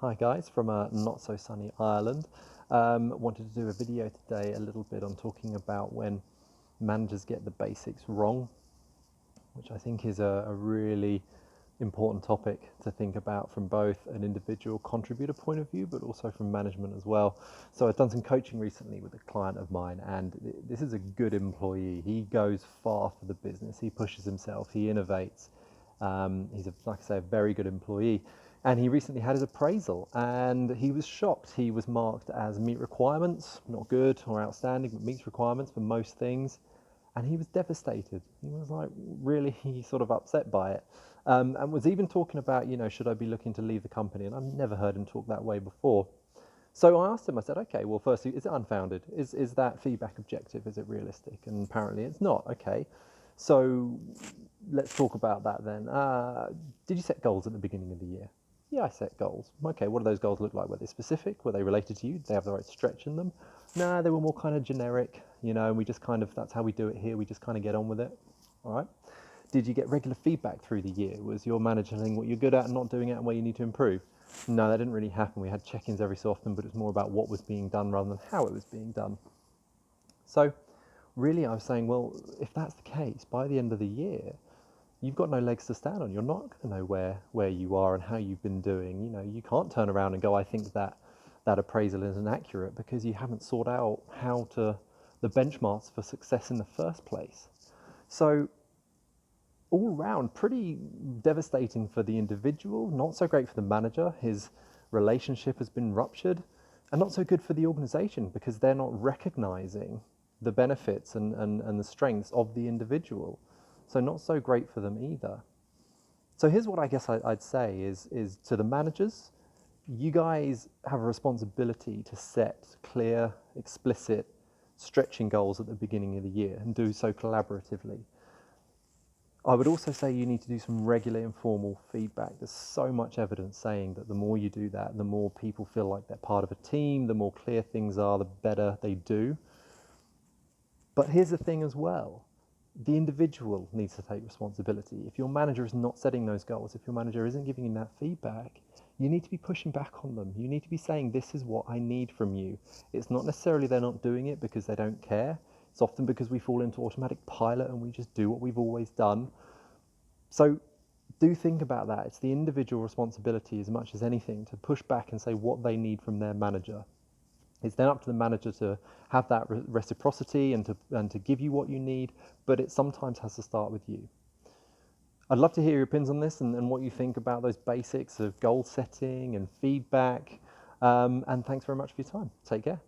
Hi guys, from a not so sunny Ireland. Wanted to do a video today a little bit on talking about when managers get the basics wrong, which I think is a really important topic to think about from both an individual contributor point of view, but also from management as well. So I've done some coaching recently with a client of mine, and this is a good employee. He goes far for the business. He pushes himself. He innovates. He's like I say, a very good employee. And he recently had his appraisal, and he was shocked. He was marked as meet requirements, not good or outstanding, but meets requirements for most things. And he was devastated. He was like really sort of upset by it, and was even talking about, should I be looking to leave the company? And I've never heard him talk that way before. So I asked him, I said, okay, well, firstly, is it unfounded? Is that feedback objective? Is it realistic? And apparently it's not. Okay, so let's talk about that then. Did you set goals at the beginning of the year? Yeah, I set goals. Okay, what do those goals look like? Were they specific? Were they related to you? Did they have the right stretch in them? No, they were more kind of generic, and we just kind of, that's how we do it here. We just kind of get on with it. All right. Did you get regular feedback through the year? Was your manager telling what you're good at and not doing it and where you need to improve? No, that didn't really happen. We had check-ins every so often, but it was more about what was being done rather than how it was being done. So really I was saying, well, if that's the case, by the end of the year, you've got no legs to stand on. You're not going to know where you are and how you've been doing. You can't turn around and go, I think that appraisal isn't accurate, because you haven't sought out the benchmarks for success in the first place. So all round, pretty devastating for the individual, not so great for the manager. His relationship has been ruptured, and not so good for the organization, because they're not recognizing the benefits and the strengths of the individual. So not so great for them either. So here's what I guess I'd say is to the managers, you guys have a responsibility to set clear, explicit, stretching goals at the beginning of the year, and do so collaboratively. I would also say you need to do some regular informal feedback. There's so much evidence saying that the more you do that, the more people feel like they're part of a team, the more clear things are, the better they do. But here's the thing as well. The individual needs to take responsibility. If your manager is not setting those goals, if your manager isn't giving you that feedback, you need to be pushing back on them. You need to be saying, this is what I need from you. It's not necessarily they're not doing it because they don't care. It's often because we fall into automatic pilot and we just do what we've always done. So do think about that. It's the individual responsibility as much as anything to push back and say what they need from their manager. It's then up to the manager to have that reciprocity and to give you what you need, but it sometimes has to start with you. I'd love to hear your opinions on this and what you think about those basics of goal setting and feedback. And thanks very much for your time. Take care.